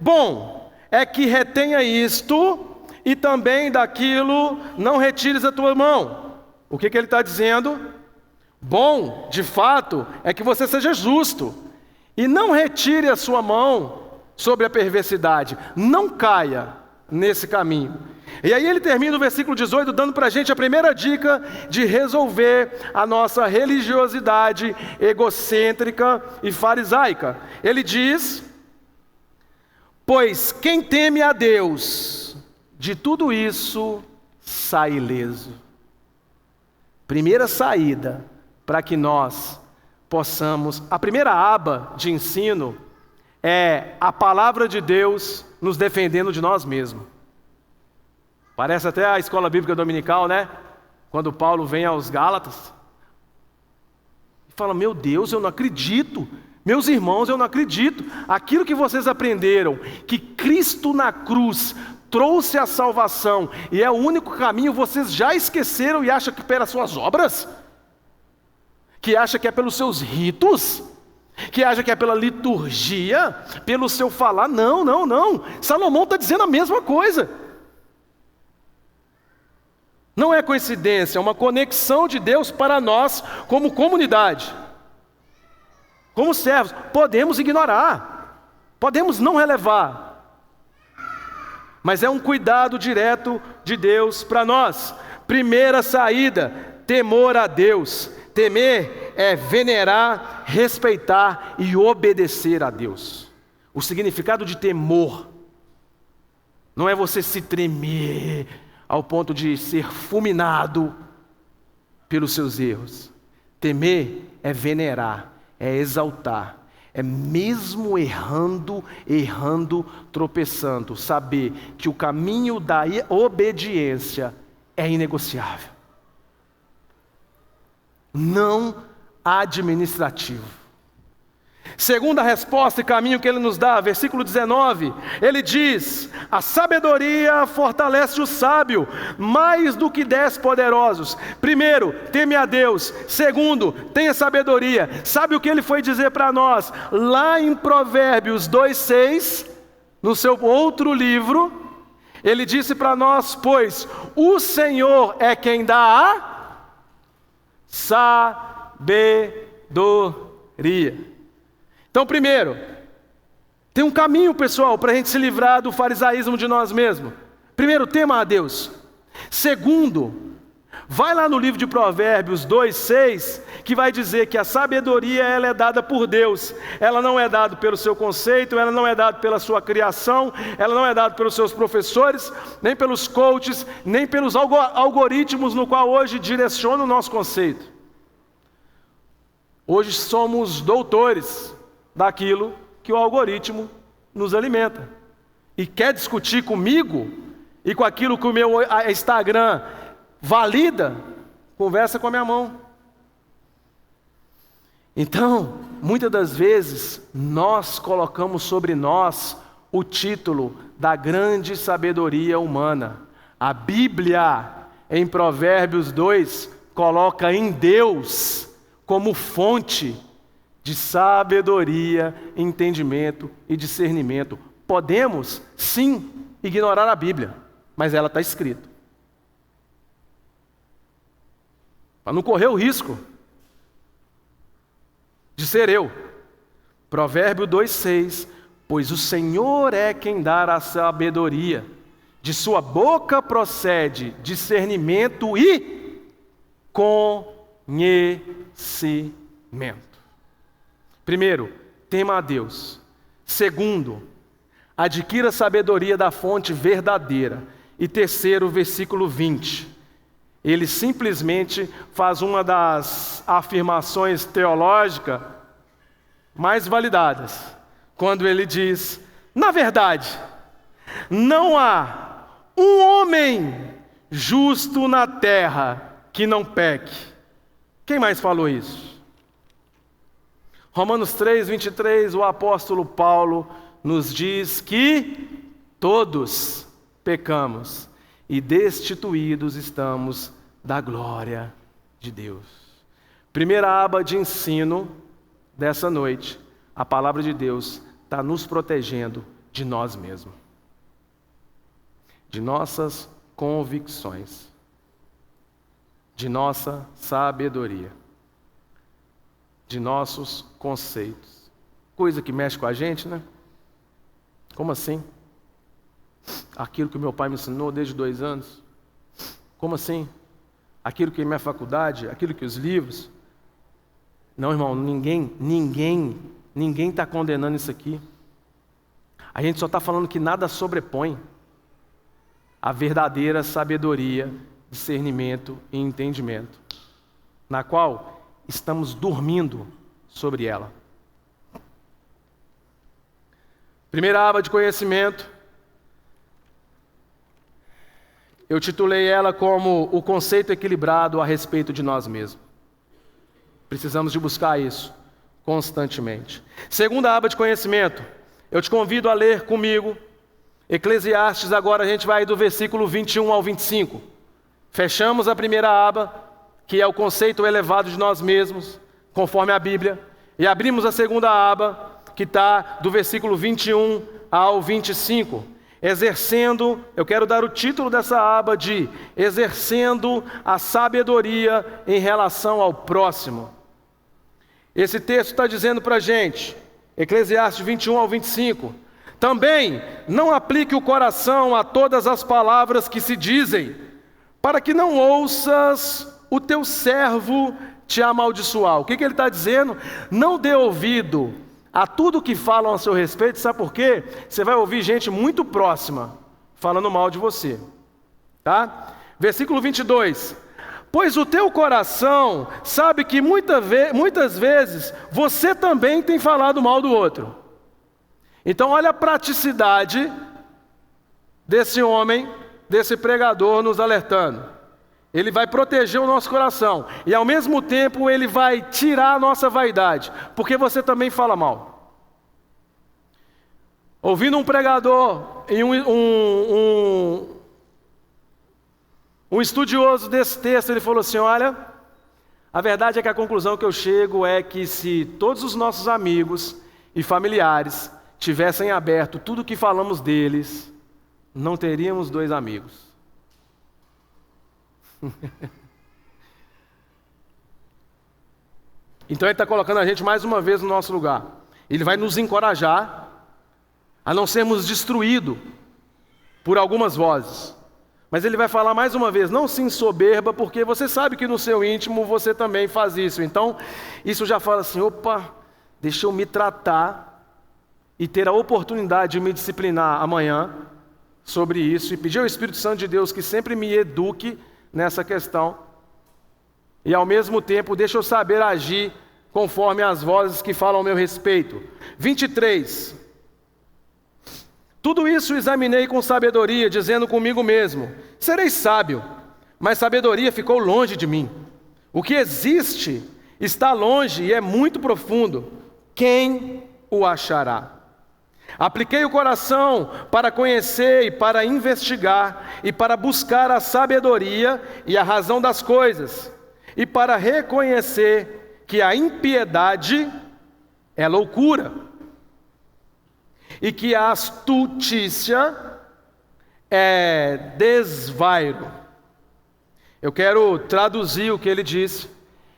bom, é que retenha isto, e também daquilo não retires a tua mão. O que ele está dizendo? Bom, de fato, é que você seja justo, e não retire a sua mão sobre a perversidade. Não caia nesse caminho. E aí ele termina o versículo 18 dando para a gente a primeira dica de resolver a nossa religiosidade egocêntrica e farisaica. Ele diz: pois quem teme a Deus, de tudo isso sai ileso. Primeira saída para que nós possamos... A primeira aba de ensino é a palavra de Deus nos defendendo de nós mesmos. Parece até a escola bíblica dominical, né? Quando Paulo vem aos Gálatas e fala: meu Deus, eu não acredito. Meus irmãos, eu não acredito. Aquilo que vocês aprenderam, que Cristo na cruz trouxe a salvação e é o único caminho, vocês já esqueceram e acham que pelas suas obras? Que acha que é pelos seus ritos? Que acha que é pela liturgia? Pelo seu falar? Não, não, não. Salomão está dizendo a mesma coisa. Não é coincidência, é uma conexão de Deus para nós como comunidade. Como servos, podemos ignorar, podemos não relevar, mas é um cuidado direto de Deus para nós. Primeira saída, temor a Deus. Temer é venerar, respeitar e obedecer a Deus. O significado de temor não é você se tremer ao ponto de ser fulminado pelos seus erros. Temer é venerar, é exaltar, é mesmo errando, tropeçando, saber que o caminho da obediência é inegociável. Não administrativo. Segunda resposta e caminho que ele nos dá, versículo 19, ele diz: a sabedoria fortalece o sábio, mais do que 10 poderosos. Primeiro, teme a Deus. Segundo, tenha sabedoria. Sabe o que ele foi dizer para nós? Lá em Provérbios 2:6, no seu outro livro, ele disse para nós: pois o Senhor é quem dá a sabedoria. Então, primeiro, tem um caminho, pessoal, para a gente se livrar do farisaísmo de nós mesmos. Primeiro, tema a Deus. Segundo, vai lá no livro de Provérbios 2:6, que vai dizer que a sabedoria ela é dada por Deus. Ela não é dada pelo seu conceito, ela não é dada pela sua criação, ela não é dada pelos seus professores, nem pelos coaches, nem pelos algoritmos no qual hoje direciona o nosso conceito. Hoje somos doutores daquilo que o algoritmo nos alimenta. E quer discutir comigo e com aquilo que o meu Instagram valida, conversa com a minha mão. Então, muitas das vezes, nós colocamos sobre nós o título da grande sabedoria humana. A Bíblia, em Provérbios 2, coloca em Deus como fonte de sabedoria, entendimento e discernimento. Podemos, sim, ignorar a Bíblia, mas ela está escrita. Para não correr o risco de ser eu. Provérbio 2:6, pois o Senhor é quem dá a sabedoria, de sua boca procede discernimento e conhecimento. Primeiro, tema a Deus. Segundo, adquira sabedoria da fonte verdadeira. E terceiro, versículo 20. Ele simplesmente faz uma das afirmações teológicas mais validadas, quando ele diz: na verdade, não há um homem justo na terra que não peque. Quem mais falou isso? Romanos 3, 23, o apóstolo Paulo nos diz que todos pecamos e destituídos estamos da glória de Deus. Primeira aba de ensino dessa noite: a palavra de Deus está nos protegendo de nós mesmos, de nossas convicções, de nossa sabedoria, de nossos conceitos. Coisa que mexe com a gente, né? Como assim? Aquilo que meu pai me ensinou desde 2 anos? Como assim? Aquilo que é minha faculdade? Aquilo que os livros? Não, irmão, ninguém está condenando isso aqui. A gente só está falando que nada sobrepõe a verdadeira sabedoria, discernimento e entendimento, na qual estamos dormindo sobre ela. Primeira aba de conhecimento, eu titulei ela como o conceito equilibrado a respeito de nós mesmos. Precisamos de buscar isso constantemente. Segunda aba de conhecimento, eu te convido a ler comigo Eclesiastes. Agora a gente vai do versículo 21 ao 25. Fechamos a primeira aba, que é o conceito elevado de nós mesmos, conforme a Bíblia, e abrimos a segunda aba, que está do versículo 21 ao 25. Exercendo, eu quero dar o título dessa aba de Exercendo a Sabedoria em Relação ao Próximo. Esse texto está dizendo para a gente, Eclesiastes 21 ao 25, também não aplique o coração a todas as palavras que se dizem, para que não ouças o teu servo te amaldiçoar. O que ele está dizendo? Não dê ouvido a tudo que falam a seu respeito. Sabe por quê? Você vai ouvir gente muito próxima falando mal de você, tá? Versículo 22. Pois o teu coração sabe que muitas vezes você também tem falado mal do outro. Então olha a praticidade desse homem, desse pregador nos alertando. Ele vai proteger o nosso coração e ao mesmo tempo ele vai tirar a nossa vaidade, porque você também fala mal. Ouvindo um pregador e um estudioso desse texto, ele falou assim: olha, a verdade é que a conclusão que eu chego é que se todos os nossos amigos e familiares tivessem aberto tudo o que falamos deles, não teríamos 2 amigos. Então ele está colocando a gente mais uma vez no nosso lugar. Ele vai nos encorajar a não sermos destruídos por algumas vozes. Mas ele vai falar mais uma vez: não se ensoberba, porque você sabe que no seu íntimo você também faz isso. Então isso já fala assim: opa, deixa eu me tratar e ter a oportunidade de me disciplinar amanhã sobre isso, e pedir ao Espírito Santo de Deus que sempre me eduque nessa questão, e ao mesmo tempo deixa eu saber agir conforme as vozes que falam ao meu respeito. 23. Tudo isso examinei com sabedoria, dizendo comigo mesmo: serei sábio, mas sabedoria ficou longe de mim. O que existe está longe e é muito profundo. Quem o achará? Apliquei o coração para conhecer e para investigar e para buscar a sabedoria e a razão das coisas, e para reconhecer que a impiedade é loucura e que a astutícia é desvairo. Eu quero traduzir o que ele disse.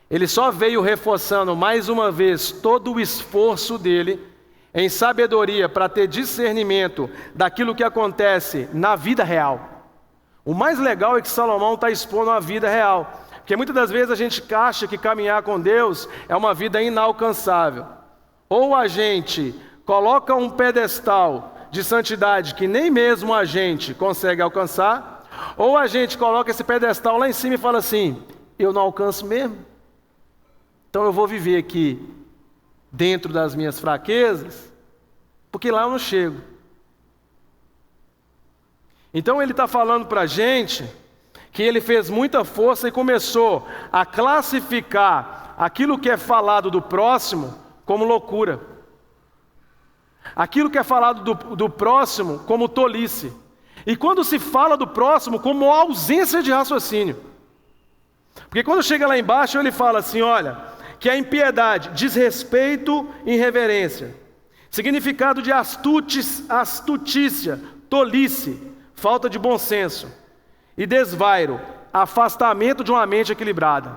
Ele só veio reforçando mais uma vez todo o esforço dele em sabedoria para ter discernimento daquilo que acontece na vida real. O mais legal é que Salomão está expondo a vida real, porque muitas das vezes a gente acha que caminhar com Deus é uma vida inalcançável. Ou a gente coloca um pedestal de santidade que nem mesmo a gente consegue alcançar, ou a gente coloca esse pedestal lá em cima e fala assim: eu não alcanço mesmo, então eu vou viver aqui dentro das minhas fraquezas, porque lá eu não chego. Então ele está falando para a gente que ele fez muita força e começou a classificar aquilo que é falado do próximo como loucura. Aquilo que é falado do próximo como tolice. E quando se fala do próximo como ausência de raciocínio. Porque quando chega lá embaixo ele fala assim, olha, que a impiedade, desrespeito e irreverência. Significado de astutícia, tolice, falta de bom senso. E desvairo, afastamento de uma mente equilibrada.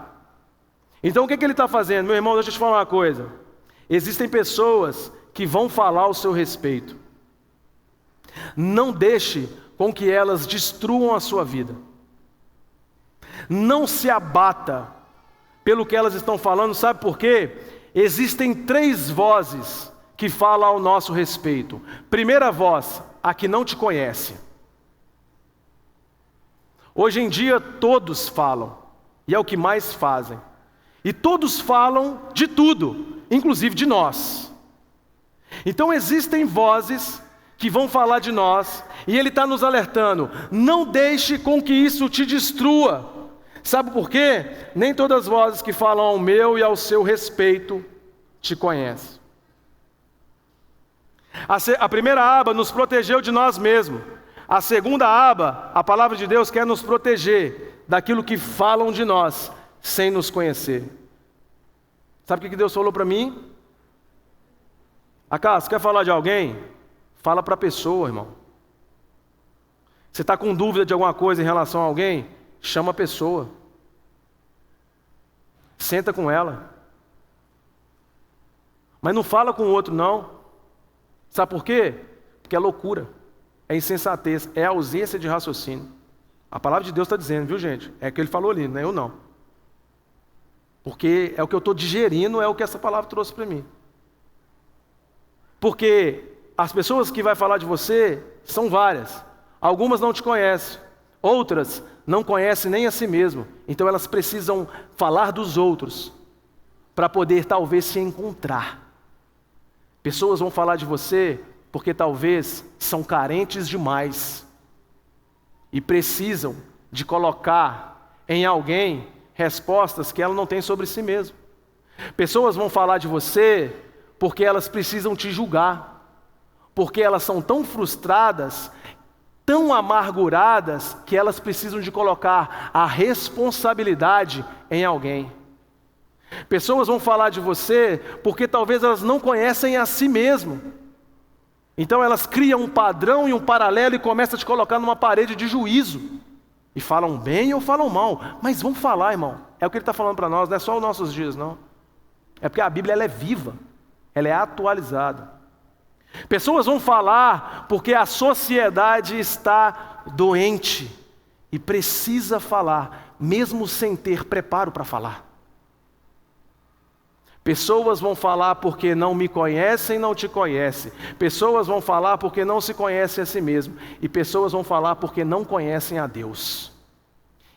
Então o que ele está fazendo? Meu irmão, deixa eu te falar uma coisa. Existem pessoas que vão falar ao seu respeito. Não deixe com que elas destruam a sua vida. Não se abata pelo que elas estão falando, sabe por quê? Existem 3 vozes que falam ao nosso respeito. Primeira voz, a que não te conhece. Hoje em dia todos falam, e é o que mais fazem. E todos falam de tudo, inclusive de nós. Então existem vozes que vão falar de nós, e ele está nos alertando, não deixe com que isso te destrua. Sabe por quê? Nem todas as vozes que falam ao meu e ao seu respeito te conhecem. A primeira aba nos protegeu de nós mesmos. A segunda aba, a palavra de Deus quer nos proteger daquilo que falam de nós, sem nos conhecer. Sabe o que Deus falou para mim? Acaso, quer falar de alguém? Fala para a pessoa, irmão. Você está com dúvida de alguma coisa em relação a alguém? Chama a pessoa. Senta com ela. Mas não fala com o outro, não. Sabe por quê? Porque é loucura. É insensatez, é ausência de raciocínio. A palavra de Deus está dizendo, viu gente? É o que ele falou ali, não é eu não. Porque é o que eu estou digerindo, é o que essa palavra trouxe para mim. Porque as pessoas que vai falar de você são várias. Algumas não te conhecem, outras não conhecem nem a si mesmo. Então elas precisam falar dos outros para poder talvez se encontrar. Pessoas vão falar de você porque talvez são carentes demais e precisam de colocar em alguém respostas que ela não tem sobre si mesma. Pessoas vão falar de você porque elas precisam te julgar, porque elas são tão frustradas, tão amarguradas, que elas precisam de colocar a responsabilidade em alguém. Pessoas vão falar de você porque talvez elas não conhecem a si mesmas. Então elas criam um padrão e um paralelo e começam a te colocar numa parede de juízo. E falam bem ou falam mal. Mas vão falar, irmão. É o que ele está falando para nós, não é só os nossos dias, não. É porque a Bíblia ela é viva. Ela é atualizada. Pessoas vão falar porque a sociedade está doente. E precisa falar, mesmo sem ter preparo para falar. Pessoas vão falar porque não me conhecem, não te conhecem. Pessoas vão falar porque não se conhecem a si mesmo. E pessoas vão falar porque não conhecem a Deus.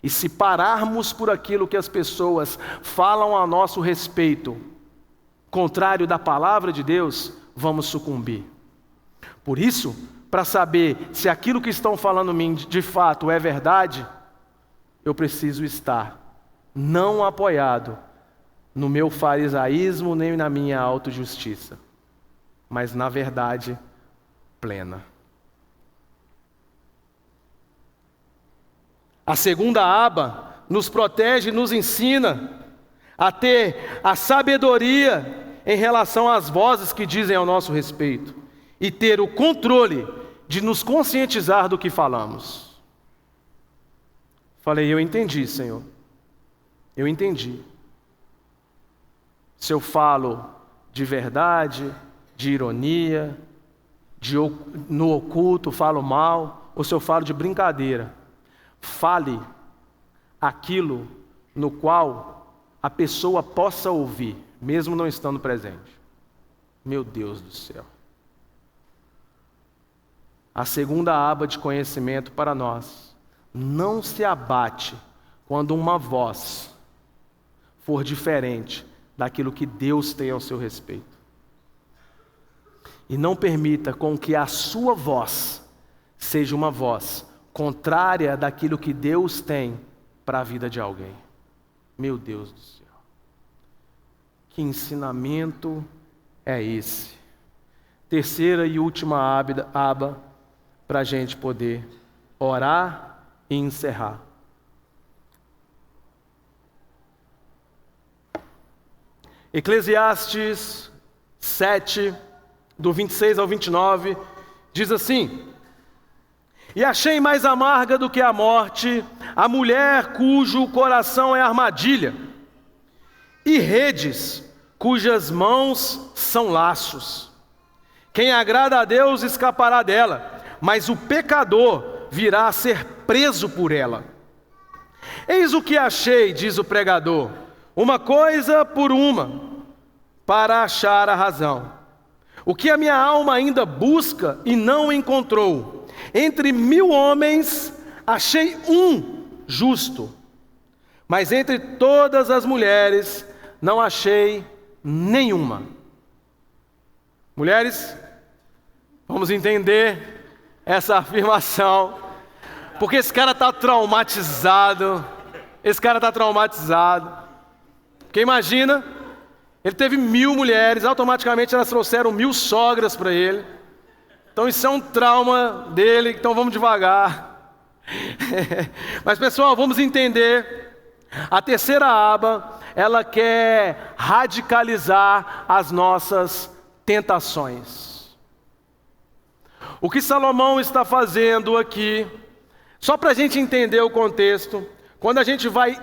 E se pararmos por aquilo que as pessoas falam a nosso respeito, contrário da palavra de Deus, vamos sucumbir. Por isso, para saber se aquilo que estão falando em mim de fato é verdade, eu preciso estar não apoiado no meu farisaísmo, nem na minha autojustiça, mas na verdade plena. A segunda aba nos protege e nos ensina a ter a sabedoria em relação às vozes que dizem ao nosso respeito e ter o controle de nos conscientizar do que falamos. Falei, eu entendi, Senhor. Eu entendi. Se eu falo de verdade, de ironia, no oculto falo mal, ou se eu falo de brincadeira, fale aquilo no qual a pessoa possa ouvir, mesmo não estando presente. Meu Deus do céu. A segunda aba de conhecimento para nós: não se abate quando uma voz for diferente daquilo que Deus tem ao seu respeito. E não permita com que a sua voz seja uma voz contrária daquilo que Deus tem para a vida de alguém. Meu Deus do céu. Que ensinamento é esse? Terceira e última aba para a gente poder orar e encerrar. Eclesiastes 7, do 26 ao 29, diz assim: E achei mais amarga do que a morte a mulher cujo coração é armadilha, e redes cujas mãos são laços. Quem agrada a Deus escapará dela, mas o pecador virá a ser preso por ela. Eis o que achei, diz o pregador, uma coisa por uma, para achar a razão. O que a minha alma ainda busca e não encontrou. Entre 1000 homens achei um justo, mas entre todas as mulheres não achei nenhuma. Mulheres, vamos entender essa afirmação, porque esse cara está traumatizado. Porque imagina, ele teve 1000 mulheres, automaticamente elas trouxeram 1000 sogras para ele. Então isso é um trauma dele, então vamos devagar. Mas pessoal, vamos entender. A terceira aba, ela quer radicalizar as nossas tentações. O que Salomão está fazendo aqui, só para a gente entender o contexto, quando a gente vai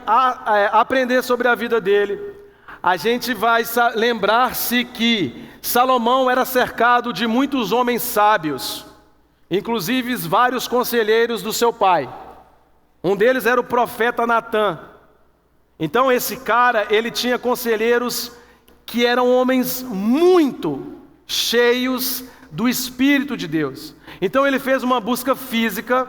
aprender sobre a vida dele, a gente vai lembrar-se que Salomão era cercado de muitos homens sábios, inclusive vários conselheiros do seu pai. Um deles era o profeta Natã. Então esse cara, ele tinha conselheiros que eram homens muito cheios do Espírito de Deus. Então ele fez uma busca física,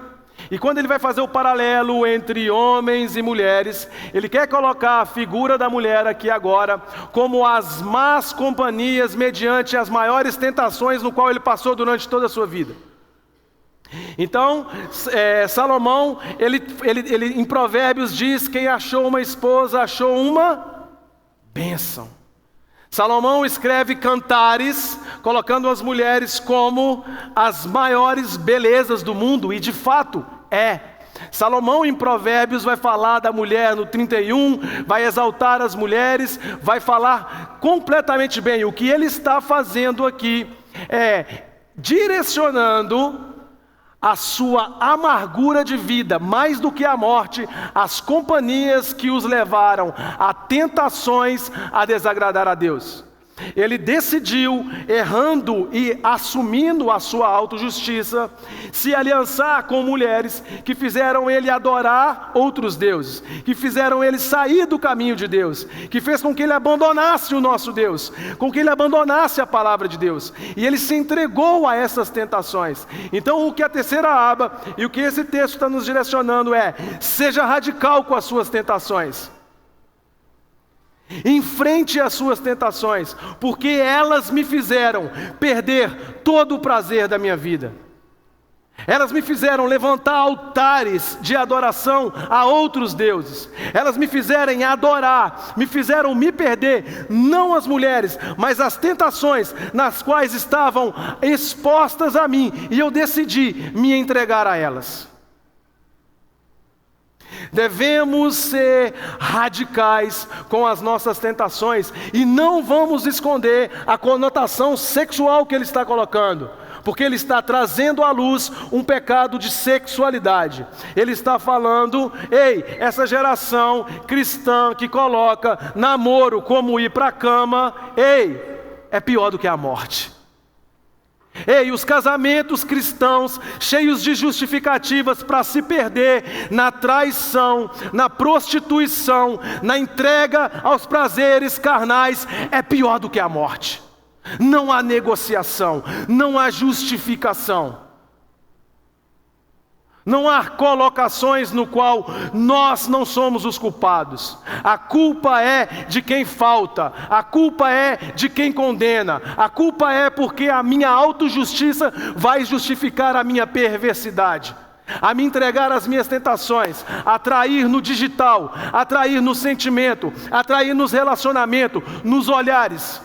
e quando ele vai fazer o paralelo entre homens e mulheres, ele quer colocar a figura da mulher aqui agora como as más companhias mediante as maiores tentações no qual ele passou durante toda a sua vida. Então, Salomão, ele em Provérbios diz: quem achou uma esposa achou uma bênção. Salomão escreve cantares, colocando as mulheres como as maiores belezas do mundo, e de fato é. Salomão em Provérbios vai falar da mulher no 31, vai exaltar as mulheres, vai falar completamente bem. O que ele está fazendo aqui é direcionando a sua amargura de vida, mais do que a morte, as companhias que os levaram a tentações a desagradar a Deus. Ele decidiu, errando e assumindo a sua autojustiça, se aliançar com mulheres que fizeram ele adorar outros deuses, que fizeram ele sair do caminho de Deus, que fez com que ele abandonasse o nosso Deus, com que ele abandonasse a palavra de Deus, e ele se entregou a essas tentações. Então o que a terceira aba e o que esse texto está nos direcionando é: seja radical com as suas tentações. Enfrente as suas tentações, porque elas me fizeram perder todo o prazer da minha vida. Elas me fizeram levantar altares de adoração a outros deuses. Elas me fizeram adorar, me fizeram me perder, não as mulheres, mas as tentações nas quais estavam expostas a mim, e eu decidi me entregar a elas. Devemos ser radicais com as nossas tentações e não vamos esconder a conotação sexual que ele está colocando, porque ele está trazendo à luz um pecado de sexualidade. Ele está falando: ei, essa geração cristã que coloca namoro como ir para a cama, ei, é pior do que a morte. Ei, os casamentos cristãos cheios de justificativas para se perder na traição, na prostituição, na entrega aos prazeres carnais, é pior do que a morte. Não há negociação, não há justificação. Não há colocações no qual nós não somos os culpados. A culpa é de quem falta, a culpa é de quem condena, a culpa é porque a minha autojustiça vai justificar a minha perversidade, a me entregar às minhas tentações, a trair no digital, a trair no sentimento, a trair nos relacionamentos, nos olhares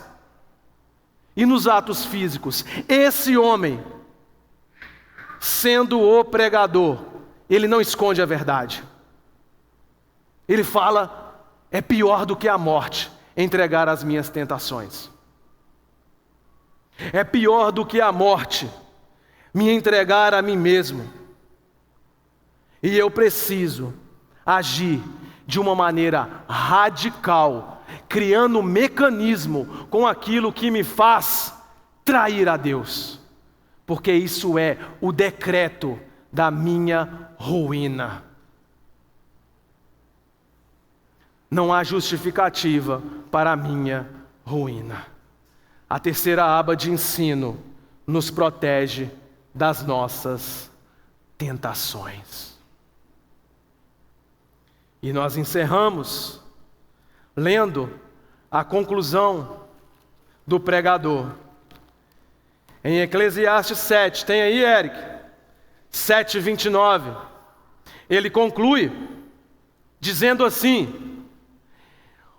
e nos atos físicos. Esse homem, sendo o pregador, ele não esconde a verdade. Ele fala: é pior do que a morte entregar as minhas tentações. É pior do que a morte me entregar a mim mesmo. E eu preciso agir de uma maneira radical, criando um mecanismo com aquilo que me faz trair a Deus. Porque isso é o decreto da minha ruína. Não há justificativa para a minha ruína. A terceira aba de ensino nos protege das nossas tentações. E nós encerramos lendo a conclusão do pregador. Em Eclesiastes 7, tem aí, Eric? 7:29. Ele conclui dizendo assim: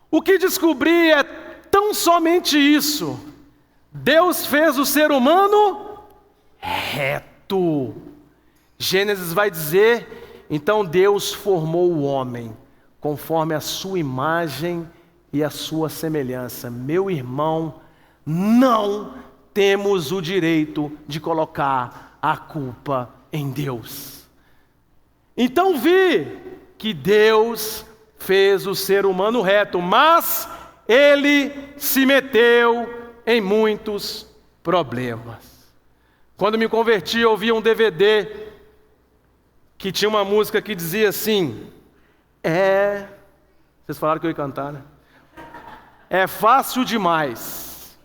o que descobri é tão somente isso: Deus fez o ser humano reto. Gênesis vai dizer: então Deus formou o homem conforme a sua imagem e a sua semelhança. Meu irmão, não temos o direito de colocar a culpa em Deus. Então vi que Deus fez o ser humano reto, mas ele se meteu em muitos problemas. Quando me converti, eu ouvi um DVD que tinha uma música que dizia assim: vocês falaram que eu ia cantar, né? É fácil demais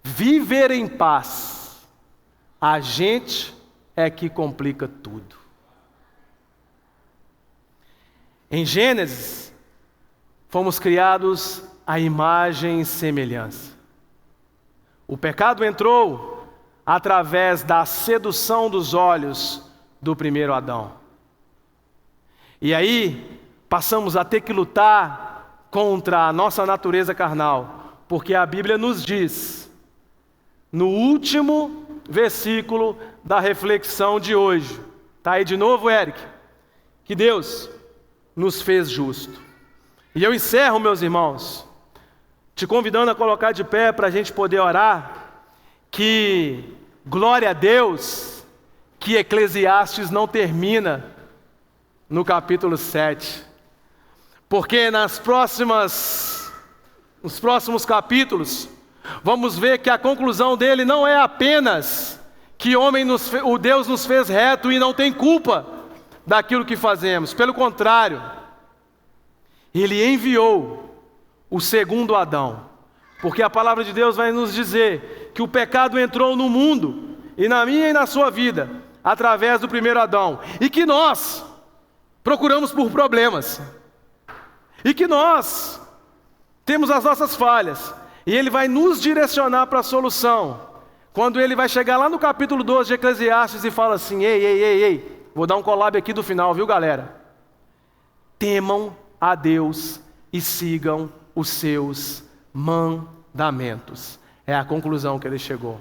viver em paz, a gente é que complica tudo. Em Gênesis, fomos criados à imagem e semelhança. O pecado entrou através da sedução dos olhos do primeiro Adão. E aí, passamos a ter que lutar contra a nossa natureza carnal, porque a Bíblia nos diz, no último versículo da reflexão de hoje, está aí de novo, Eric, que Deus nos fez justo. E eu encerro, meus irmãos, te convidando a colocar de pé para a gente poder orar, que glória a Deus, que Eclesiastes não termina no capítulo 7, porque nos próximos capítulos, vamos ver que a conclusão dele não é apenas que o Deus nos fez reto e não tem culpa daquilo que fazemos. Pelo contrário, Ele enviou o segundo Adão. Porque a palavra de Deus vai nos dizer que o pecado entrou no mundo, e na minha e na sua vida, através do primeiro Adão. E que nós procuramos por problemas. E que nós temos as nossas falhas. E Ele vai nos direcionar para a solução. Quando Ele vai chegar lá no capítulo 12 de Eclesiastes e fala assim: ei, vou dar um collab aqui do final, viu, galera? Temam a Deus e sigam os seus mandamentos. É a conclusão que Ele chegou.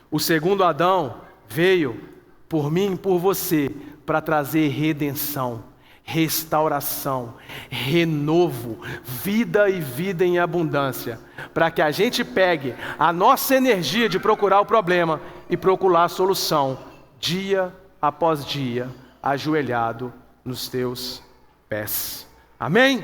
O segundo Adão veio por mim e por você para trazer redenção, restauração, renovo, vida e vida em abundância, para que a gente pegue a nossa energia de procurar o problema e procurar a solução, dia após dia, ajoelhado nos teus pés. Amém?